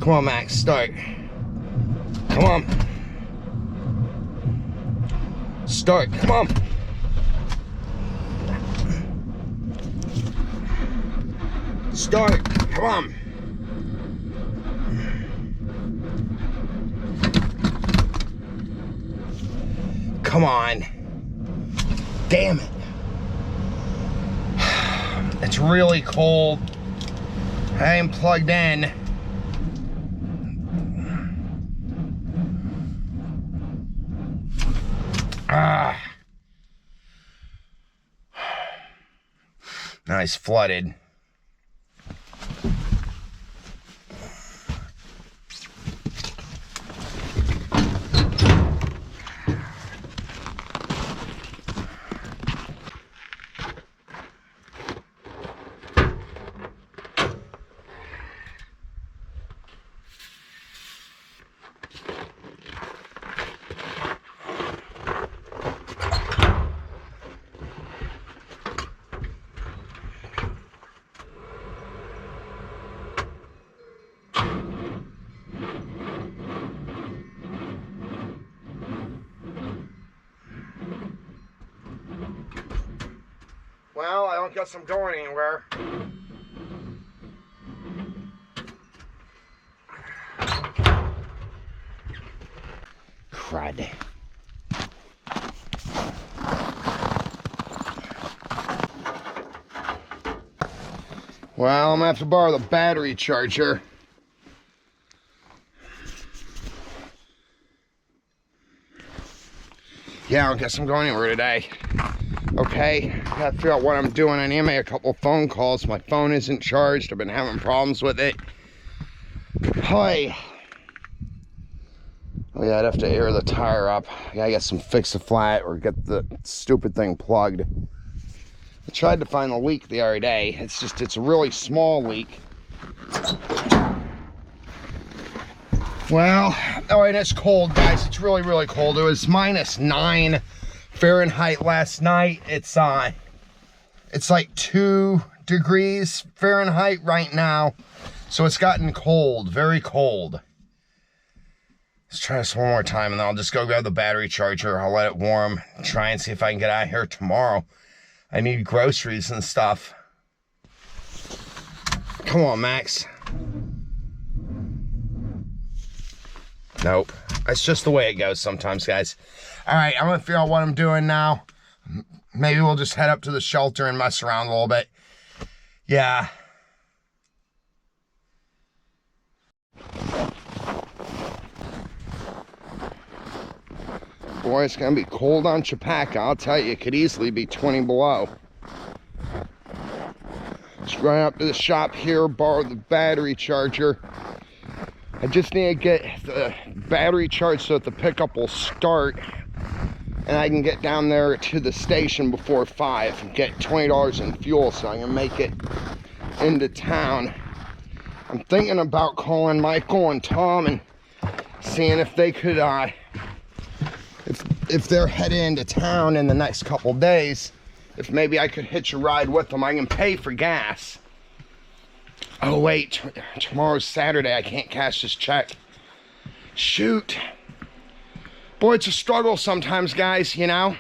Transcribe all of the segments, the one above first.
Come on, Max, start. Come on. Start, come on. Start, come on. Come on. Damn it. It's really cold. I ain't plugged in. Now it's flooded. Well, I don't guess I'm going anywhere. Crud. Well, I'm gonna have to borrow the battery charger. Yeah, I don't guess I'm going anywhere today. Okay, gotta figure out what I'm doing. I need to make a couple phone calls. My phone isn't charged. I've been having problems with it. Hi. Oh yeah, I'd have to air the tire up. I gotta get some fix-a-flat or get the stupid thing plugged. I tried to find the leak the other day. It's a really small leak. Well, oh, and it's cold, guys. It's really, really cold. It was -9 Fahrenheit last night. It's like 2 degrees Fahrenheit right now. So it's gotten cold, very cold. Let's try this one more time and then I'll just go grab the battery charger. I'll let it warm, try and see if I can get out of here tomorrow. I need groceries and stuff. Come on, Max. Nope. That's just the way it goes sometimes, guys. All right, I'm gonna figure out what I'm doing now. Maybe we'll just head up to the shelter and mess around a little bit. Yeah. Boy, it's gonna be cold on Chappaqua. I'll tell you, it could easily be 20 below. Just run up to the shop here, borrow the battery charger. I just need to get the battery charged so that the pickup will start and I can get down there to the station before 5 and get $20 in fuel so I can make it into town. I'm thinking about calling Michael and Tom and seeing if they could, if they're headed into town in the next couple days, if maybe I could hitch a ride with them. I can pay for gas. Oh wait, tomorrow's Saturday. I can't cash this check. Shoot. Boy, it's a struggle sometimes, guys, you know?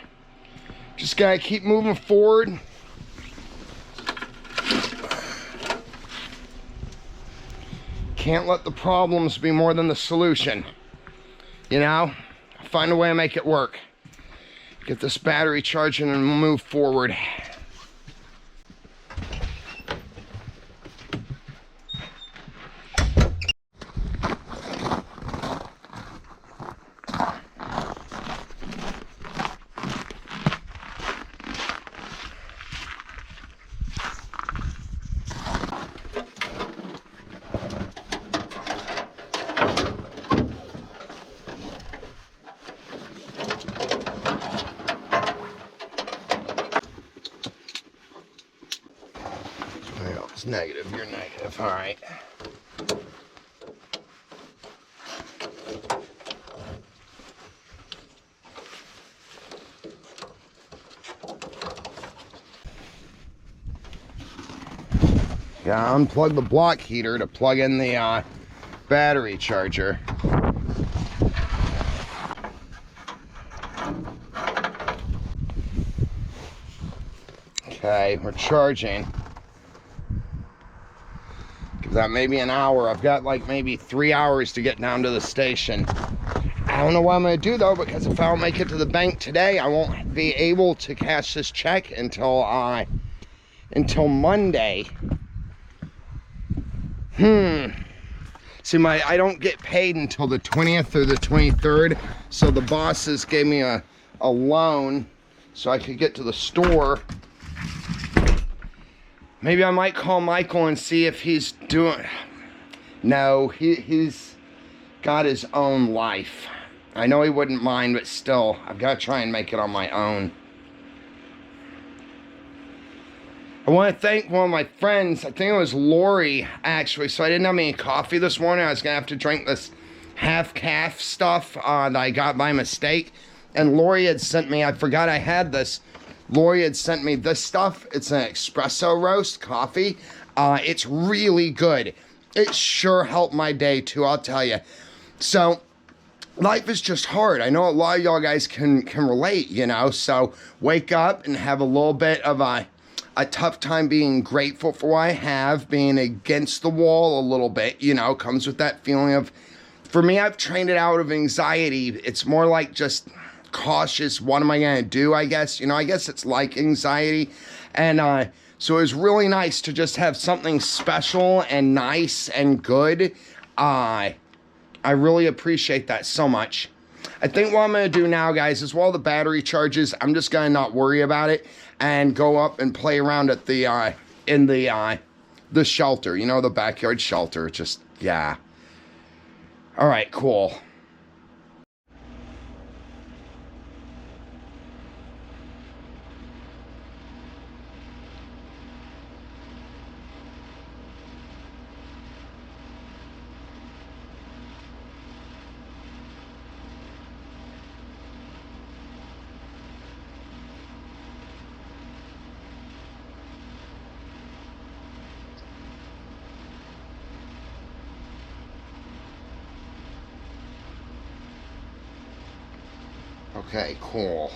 Just gotta keep moving forward. Can't let the problems be more than the solution. You know? Find a way to make it work. Get this battery charging and move forward. It's negative, you're negative, all right. Yeah, unplug the block heater to plug in the battery charger. Okay, we're charging. Give that maybe an hour. I've got like maybe 3 hours to get down to the station. I don't know what I'm gonna do though, because if I don't make it to the bank today, I won't be able to cash this check until Monday. See, I don't get paid until the 20th or the 23rd, so the bosses gave me a loan so I could get to the store. Maybe I might call Michael and see if he's doing... No, he's got his own life. I know he wouldn't mind, but still, I've got to try and make it on my own. I want to thank one of my friends. I think it was Lori, actually. So I didn't have any coffee this morning. I was going to have to drink this half-calf stuff that I got by mistake. And Lori had sent me, I forgot I had this. Lori had sent me this stuff. It's an espresso roast coffee. It's really good. It sure helped my day, too, I'll tell you. So... life is just hard. I know a lot of y'all guys can relate, you know. So wake up and have a little bit of a tough time being grateful for what I have, being against the wall a little bit, you know, comes with that feeling of, for me, I've trained it out of anxiety. It's more like just cautious. What am I going to do, I guess? You know, I guess it's like anxiety. And so it was really nice to just have something special and nice and good. I really appreciate that so much. I think what I'm going to do now, guys, is while the battery charges, I'm just going to not worry about it and go up and play around at the, in the shelter, you know, the backyard shelter. Just, yeah. All right, cool. Okay, cool.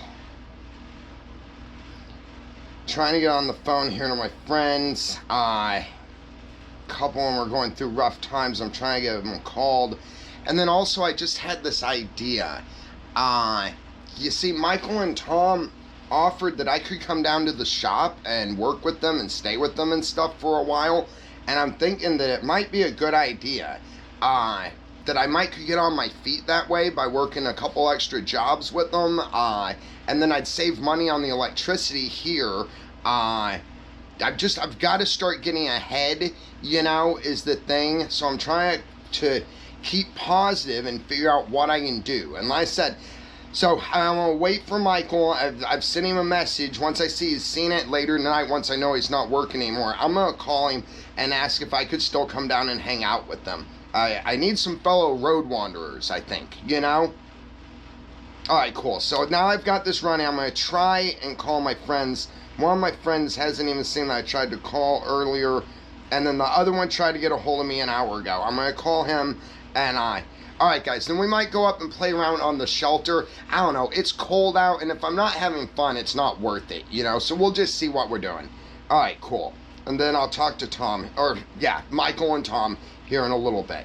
Trying to get on the phone here to my friends. A couple of them are going through rough times. I'm trying to get them called. And then also I just had this idea. You see, Michael and Tom offered that I could come down to the shop and work with them and stay with them and stuff for a while. And I'm thinking that it might be a good idea. That I might could get on my feet that way by working a couple extra jobs with them, and then I'd save money on the electricity here. I've got to start getting ahead, you know, is the thing. So I'm trying to keep positive and figure out what I can do. And like I said, so I'm gonna wait for Michael. I've sent him a message. Once I see he's seen it later tonight, once I know he's not working anymore, I'm gonna call him and ask if I could still come down and hang out with them. I need some fellow road wanderers, I think, you know? Alright, cool. So now I've got this running. I'm going to try and call my friends. One of my friends hasn't even seen that I tried to call earlier. And then the other one tried to get a hold of me an hour ago. I'm going to call him and Alright, guys. Then we might go up and play around on the shelter. I don't know. It's cold out. And if I'm not having fun, it's not worth it, you know? So we'll just see what we're doing. Alright, cool. And then I'll talk to Tom. Or, yeah, Michael and Tom here in a little bit.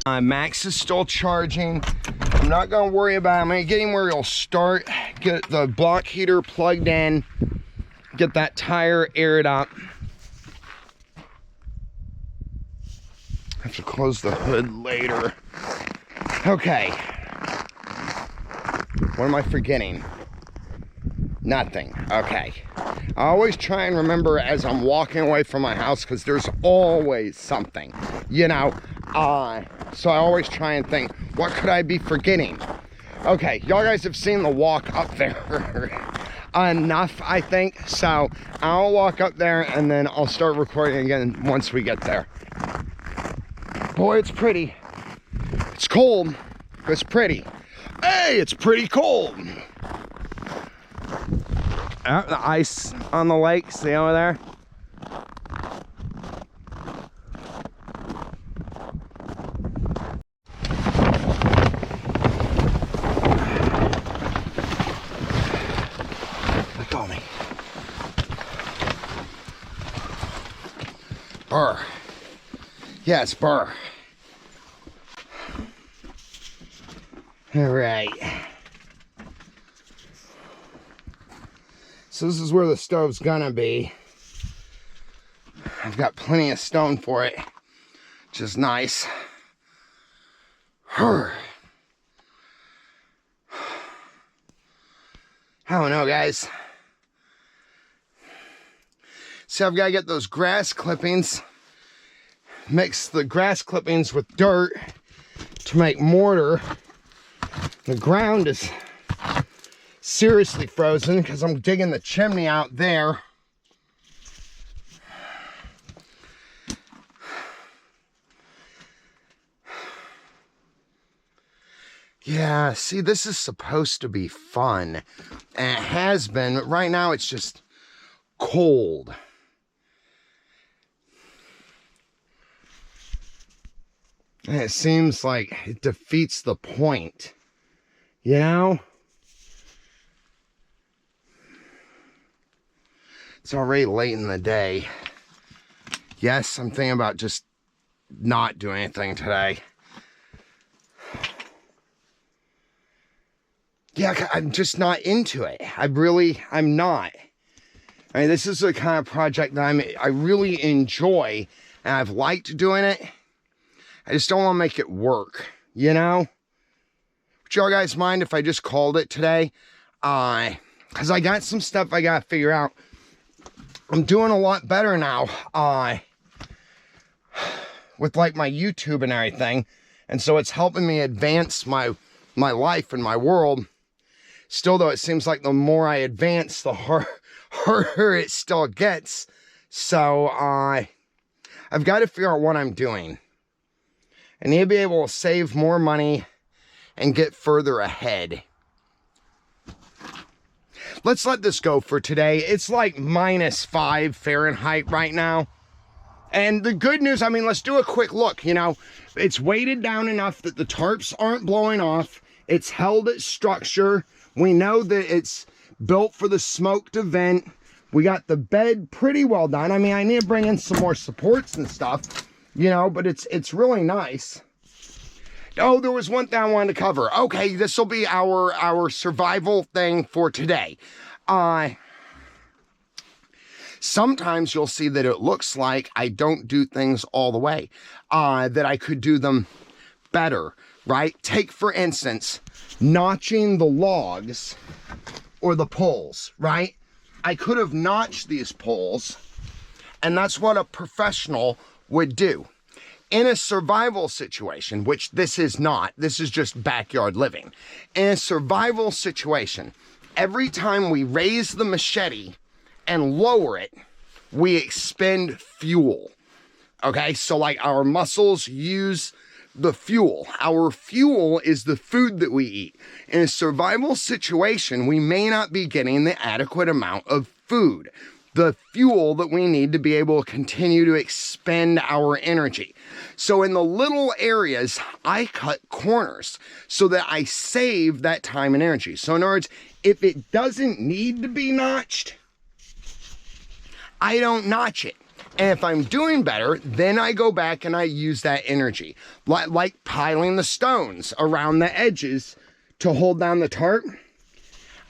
Max is still charging. I'm not going to worry about it. I'm going to get him where he'll start. Get the block heater plugged in. Get that tire aired up. Have to close the hood later. Okay. What am I forgetting? Nothing. Okay. I always try and remember as I'm walking away from my house, because there's always something, you know. So I always try and think, what could I be forgetting? Okay, y'all guys have seen the walk up there enough, I think. So I'll walk up there and then I'll start recording again once we get there. Boy, it's pretty. It's cold, but it's pretty. Hey, it's pretty cold. The ice on the lake, see over there? burr. Yeah, it's burr. All right. So this is where the stove's gonna be. I've got plenty of stone for it, which is nice. I don't know, guys. See, I've got to get those grass clippings, mix the grass clippings with dirt to make mortar. The ground is seriously frozen because I'm digging the chimney out there. Yeah, see, this is supposed to be fun, and it has been, but right now it's just cold. And it seems like it defeats the point, you know? It's already late in the day. Yes, I'm thinking about just not doing anything today. Yeah, I'm just not into it. I'm not. I mean, this is the kind of project that I really enjoy, and I've liked doing it. I just don't want to make it work, you know? Would y'all guys mind if I just called it today? Because I got some stuff I got to figure out. I'm doing a lot better now, with like my YouTube and everything. And so it's helping me advance my life and my world. Still though, it seems like the more I advance, the harder it still gets. So I've got to figure out what I'm doing. I need to be able to save more money and get further ahead. Let's let this go for today. It's like -5 Fahrenheit right now. And the good news, I mean, let's do a quick look, you know. It's weighted down enough that the tarps aren't blowing off. It's held its structure. We know that it's built for the smoke to vent. We got the bed pretty well done. I mean, I need to bring in some more supports and stuff, you know, but it's really nice. Oh, there was one thing I wanted to cover. Okay, this will be our survival thing for today. Sometimes you'll see that it looks like I don't do things all the way, that I could do them better, right? Take, for instance, notching the logs or the poles, right? I could have notched these poles, and that's what a professional would do. In a survival situation, which this is not, this is just backyard living. In a survival situation, every time we raise the machete and lower it, we expend fuel. Okay, so like our muscles use the fuel. Our fuel is the food that we eat. In a survival situation, we may not be getting the adequate amount of food, the fuel that we need to be able to continue to expend our energy. So in the little areas, I cut corners so that I save that time and energy. So in other words, if it doesn't need to be notched, I don't notch it. And if I'm doing better, then I go back and I use that energy. Like piling the stones around the edges to hold down the tarp.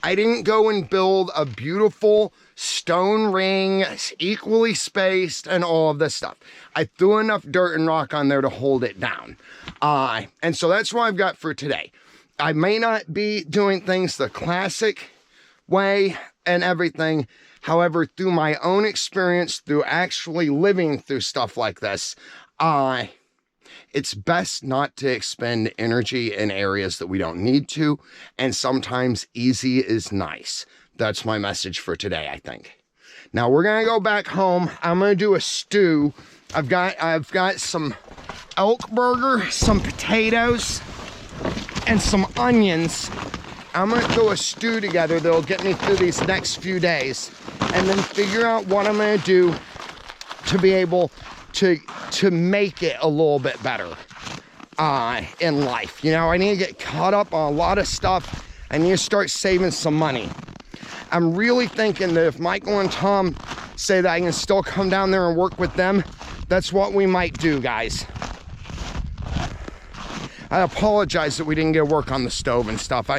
I didn't go and build a beautiful stone ring, equally spaced, and all of this stuff. I threw enough dirt and rock on there to hold it down. And so that's what I've got for today. I may not be doing things the classic way and everything. However, through my own experience, through actually living through stuff like this, it's best not to expend energy in areas that we don't need to. And sometimes easy is nice. That's my message for today, I think. Now we're gonna go back home. I'm gonna do a stew. I've got some elk burger, some potatoes, and some onions. I'm gonna throw a stew together that'll get me through these next few days, and then figure out what I'm gonna do to be able to make it a little bit better in life. You know, I need to get caught up on a lot of stuff. I need to start saving some money. I'm really thinking that if Michael and Tom say that I can still come down there and work with them, That's what we might do, guys. I apologize that we didn't get work on the stove and stuff.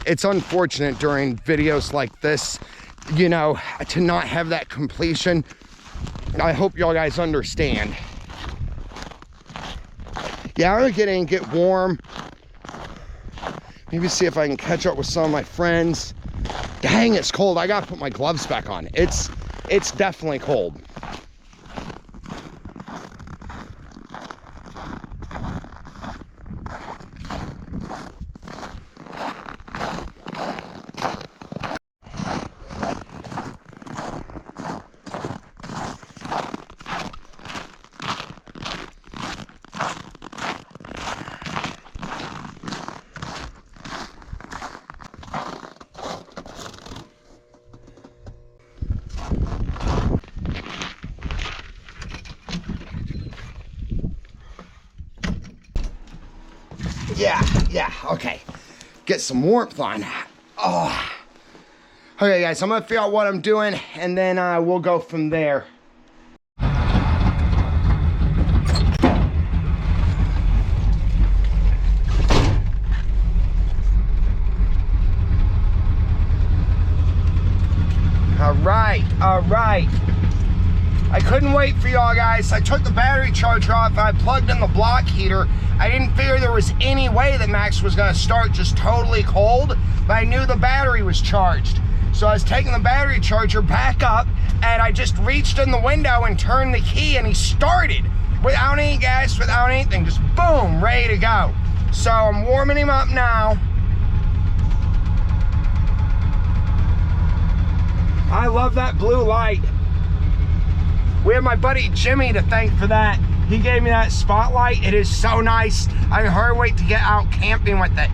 It's unfortunate during videos like this, you know, to not have that completion. I hope y'all guys understand. Yeah, I'm gonna get in, get warm. Maybe see if I can catch up with some of my friends. Dang, it's cold. I gotta put my gloves back on. It's definitely cold. Yeah, okay. Get some warmth on. Oh. Okay, guys, I'm gonna figure out what I'm doing, and then we'll go from there. All right. I couldn't wait for y'all guys. I took the battery charger off. I plugged in the block heater. I didn't figure there was any way that Max was gonna start just totally cold, but I knew the battery was charged. So I was taking the battery charger back up, and I just reached in the window and turned the key, and he started without any gas, without anything, just boom, ready to go. So I'm warming him up now. I love that blue light. We have my buddy Jimmy to thank for that. He gave me that spotlight. It is so nice. I can hardly wait to get out camping with it.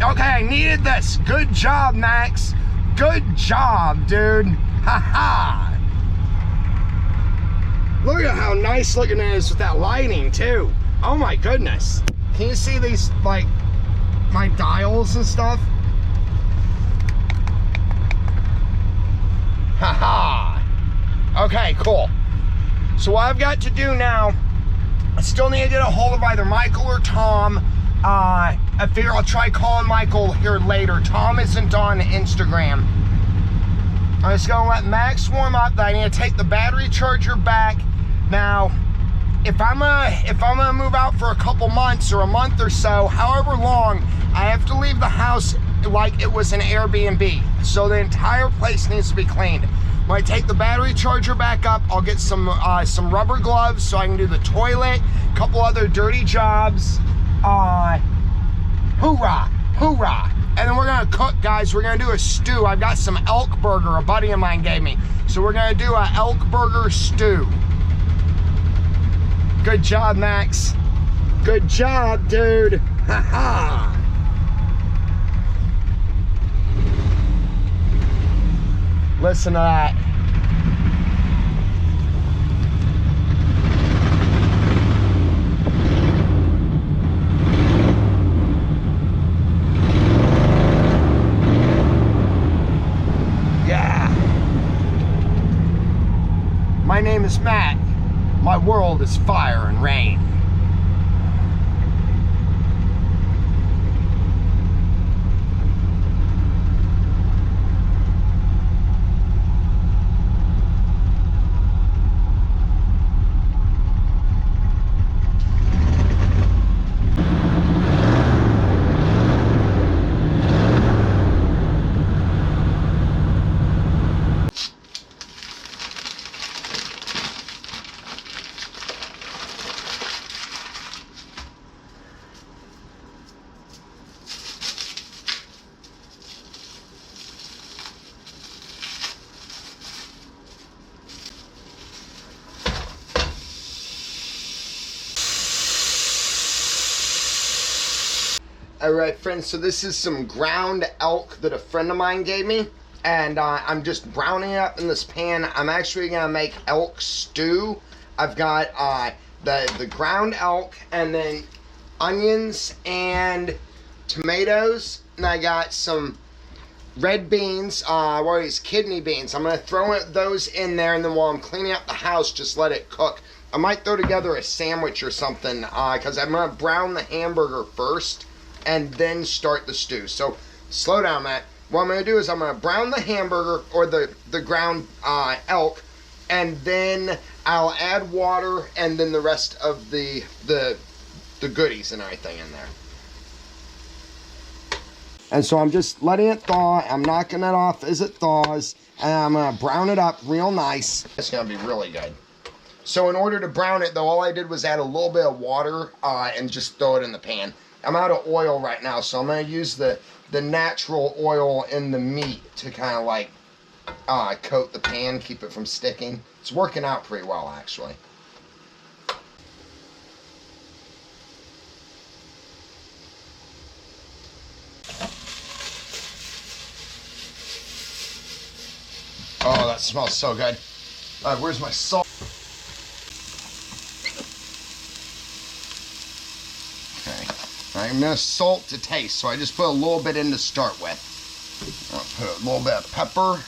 Okay, I needed this. Good job, Max. Good job, dude. Ha-ha. Look at how nice looking it is with that lighting, too. Oh my goodness. Can you see these, like, my dials and stuff? Ha-ha. Okay, cool. So what I've got to do now, I still need to get a hold of either Michael or Tom. I figure I'll try calling Michael here later. Tom isn't on Instagram. I'm just gonna let Max warm up. I need to take the battery charger back. Now, if I'm gonna move out for a couple months or a month or so, however long, I have to leave the house like it was an Airbnb. So the entire place needs to be cleaned. When I take the battery charger back up, I'll get some rubber gloves so I can do the toilet, a couple other dirty jobs. Hoorah, hoorah. And then we're gonna cook, guys. We're gonna do a stew. I've got some elk burger a buddy of mine gave me. So we're gonna do a elk burger stew. Good job, Max. Good job, dude. Ha-ha. Listen to that. Yeah. My name is Matt. My world is fire and rain. Alright friends, so this is some ground elk that a friend of mine gave me, and I'm just browning it up in this pan. I'm actually going to make elk stew. I've got the ground elk, and then onions and tomatoes, and I got some red beans, what are these, kidney beans. I'm going to throw those in there, and then while I'm cleaning up the house, just let it cook. I might throw together a sandwich or something, because I'm going to brown the hamburger first and then start the stew. So slow down, Matt. What I'm going to do is I'm going to brown the hamburger or the ground elk, and then I'll add water and then the rest of the goodies and everything in there. And so I'm just letting it thaw. I'm knocking it off as it thaws, and I'm going to brown it up real nice. It's going to be really good. So in order to brown it, though, all I did was add a little bit of water and just throw it in the pan. I'm out of oil right now, so I'm going to use the natural oil in the meat to kind of like coat the pan, keep it from sticking. It's working out pretty well, actually. Oh, that smells so good. Where's my salt? I'm going to salt to taste, so I just put a little bit in to start with. I'll put a little bit of pepper.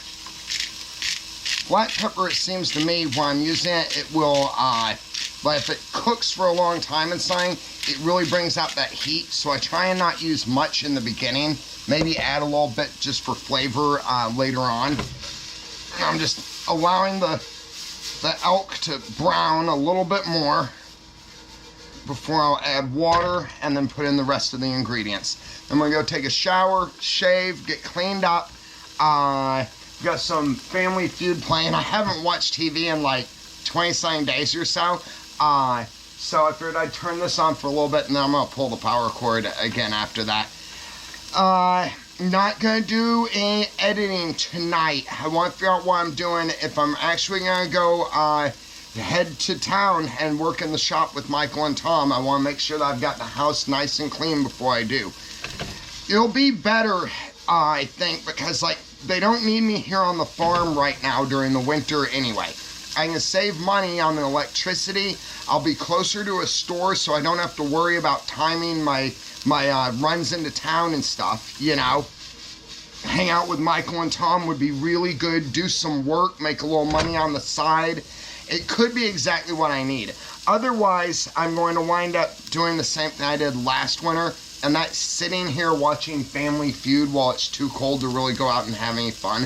Black pepper, it seems to me, when I'm using it, it will, but if it cooks for a long time and something, it really brings out that heat, so I try and not use much in the beginning. Maybe add a little bit just for flavor later on. I'm just allowing the elk to brown a little bit more before I'll add water and then put in the rest of the ingredients. I'm gonna go take a shower, shave, get cleaned up. Got some Family Feud playing. I haven't watched TV in like 20-something days or so. So I figured I'd turn this on for a little bit, and then I'm gonna pull the power cord again after that. Not gonna do any editing tonight. I want to figure out what I'm doing. If I'm actually gonna go head to town and work in the shop with Michael and Tom, I want to make sure that I've got the house nice and clean before I do. It'll be better, I think, because like they don't need me here on the farm right now during the winter anyway. I can save money on the electricity. I'll be closer to a store, so I don't have to worry about timing my runs into town and stuff, you know. Hang out with Michael and Tom would be really good. Do some work, make a little money on the side. It could be exactly what I need. Otherwise, I'm going to wind up doing the same thing I did last winter, and that's sitting here watching Family Feud while it's too cold to really go out and have any fun.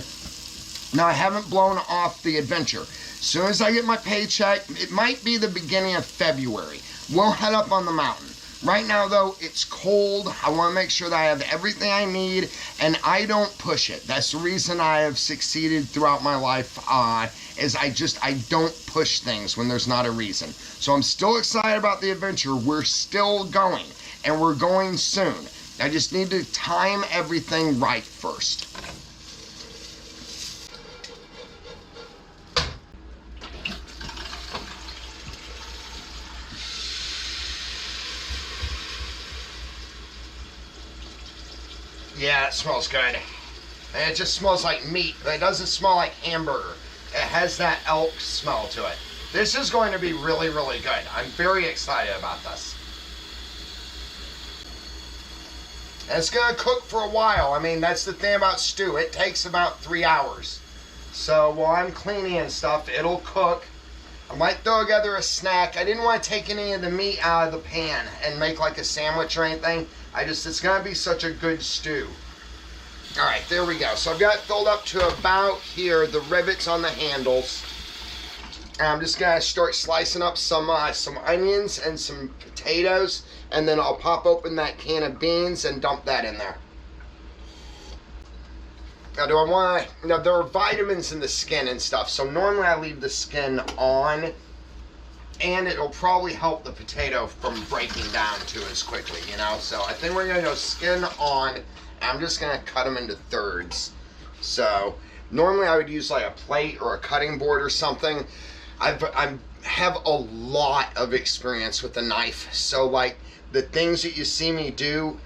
Now, I haven't blown off the adventure. As soon as I get my paycheck, it might be the beginning of February, we'll head up on the mountain. Right now, though, it's cold. I want to make sure that I have everything I need, and I don't push it. That's the reason I have succeeded throughout my life, is I don't push things when there's not a reason. So I'm still excited about the adventure. We're still going, and we're going soon. I just need to time everything right first. Yeah, it smells good. And it just smells like meat, but it doesn't smell like hamburger. It has that elk smell to it. This is going to be really, really good. I'm very excited about this. And it's going to cook for a while. I mean, that's the thing about stew. It takes about 3 hours. So while I'm cleaning and stuff, it'll cook. I might throw together a snack. I didn't want to take any of the meat out of the pan and make like a sandwich or anything. It's going to be such a good stew. All right, there we go. So I've got it filled up to about here, the rivets on the handles. And I'm just going to start slicing up some onions and some potatoes, and then I'll pop open that can of beans and dump that in there. Now, do I want to, there are vitamins in the skin and stuff, so normally I leave the skin on, and it'll probably help the potato from breaking down too as quickly, you know? So I think we're going to go skin on. I'm just going to cut them into thirds. So normally I would use like a plate or a cutting board or something. I have a lot of experience with a knife. So like the things that you see me do,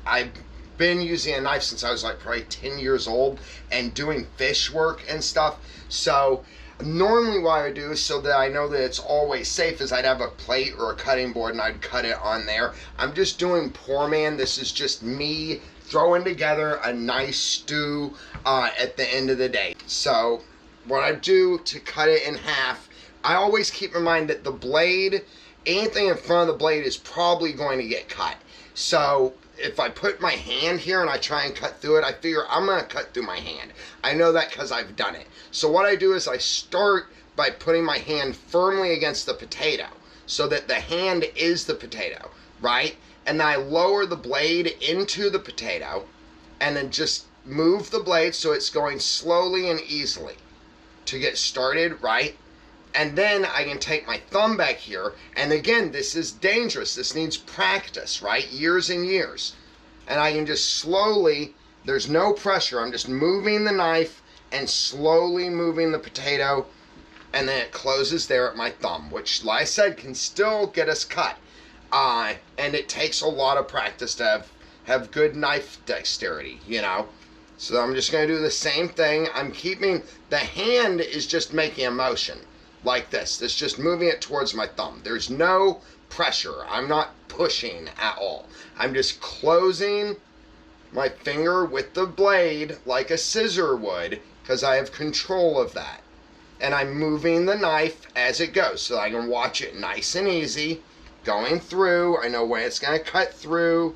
I've been using a knife since I was like probably 10 years old and doing fish work and stuff. So normally what I would do, so that I know that it's always safe, is I'd have a plate or a cutting board and I'd cut it on there. I'm just doing Poorman. This is just me throwing together a nice stew at the end of the day. So what I do to cut it in half, I always keep in mind that the blade, anything in front of the blade is probably going to get cut. So if I put my hand here and I try and cut through it, I figure I'm going to cut through my hand. I know that because I've done it. So what I do is I start by putting my hand firmly against the potato so that the hand is the potato, right? And then I lower the blade into the potato and then just move the blade so it's going slowly and easily to get started, right? And then I can take my thumb back here, and again, this is dangerous. This needs practice, right? Years and years. And I can just slowly, there's no pressure, I'm just moving the knife and slowly moving the potato, and then it closes there at my thumb, which, like I said, can still get us cut. And it takes a lot of practice to have good knife dexterity, you know? So I'm just gonna do the same thing. I'm keeping, the hand is just making a motion. Like this. It's just moving it towards my thumb. There's no pressure. I'm not pushing at all. I'm just closing my finger with the blade like a scissor would, because I have control of that. And I'm moving the knife as it goes so I can watch it nice and easy going through. I know when it's going to cut through.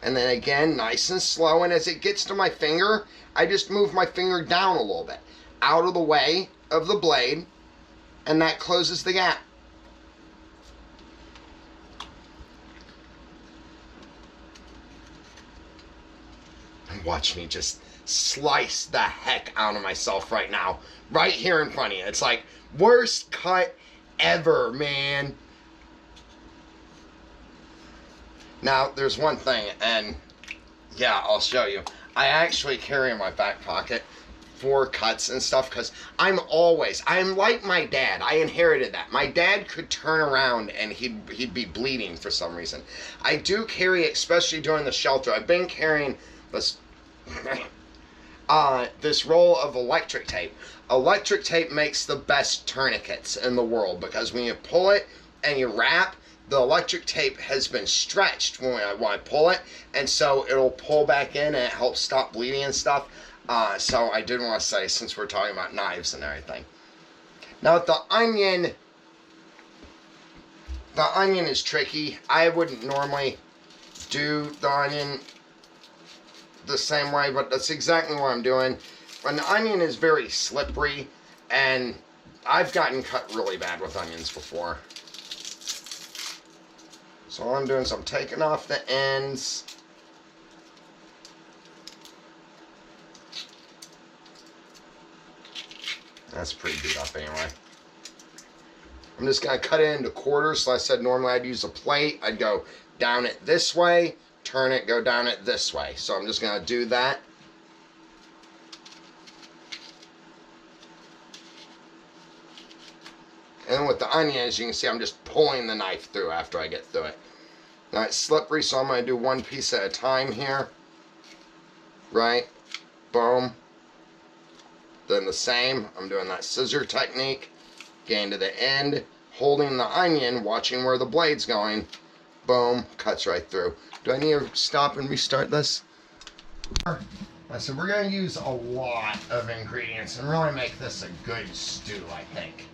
And then again, nice and slow. And as it gets to my finger, I just move my finger down a little bit, out of the way of the blade, and that closes the gap. And watch me just slice the heck out of myself right now, right here in front of you. It's like worst cut ever, man. Now there's one thing, and yeah, I'll show you. I actually carry in my back pocket for cuts and stuff, because I'm like my dad. I inherited that. My dad could turn around and he'd be bleeding for some reason. I do carry, especially during the shelter, I've been carrying this this roll of electric tape. Electric tape makes the best tourniquets in the world, because when you pull it and you wrap, the electric tape has been stretched when I pull it, and so it'll pull back in and it helps stop bleeding and stuff. So I did want to say, since we're talking about knives and everything. Now with the onion is tricky. I wouldn't normally do the onion the same way, but that's exactly what I'm doing. When the onion is very slippery, and I've gotten cut really bad with onions before. So all I'm doing is I'm taking off the ends. That's pretty beat up anyway. I'm just going to cut it into quarters. So I said normally I'd use a plate. I'd go down it this way, turn it, go down it this way. So I'm just going to do that. And with the onion, as you can see, I'm just pulling the knife through after I get through it. Now it's slippery, so I'm going to do one piece at a time here. Right? Boom. Then the same, I'm doing that scissor technique, getting to the end, holding the onion, watching where the blade's going, boom, cuts right through. Do I need to stop and restart this? So we're going to use a lot of ingredients and really make this a good stew, I think.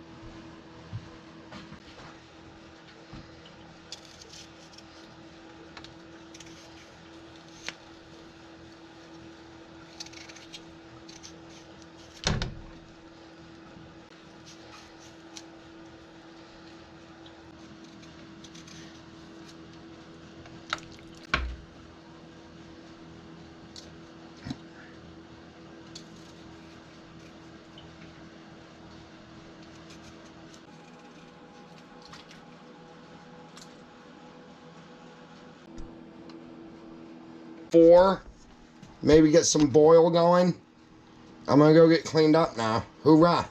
Maybe get some boil going. I'm gonna go get cleaned up now. Hoorah!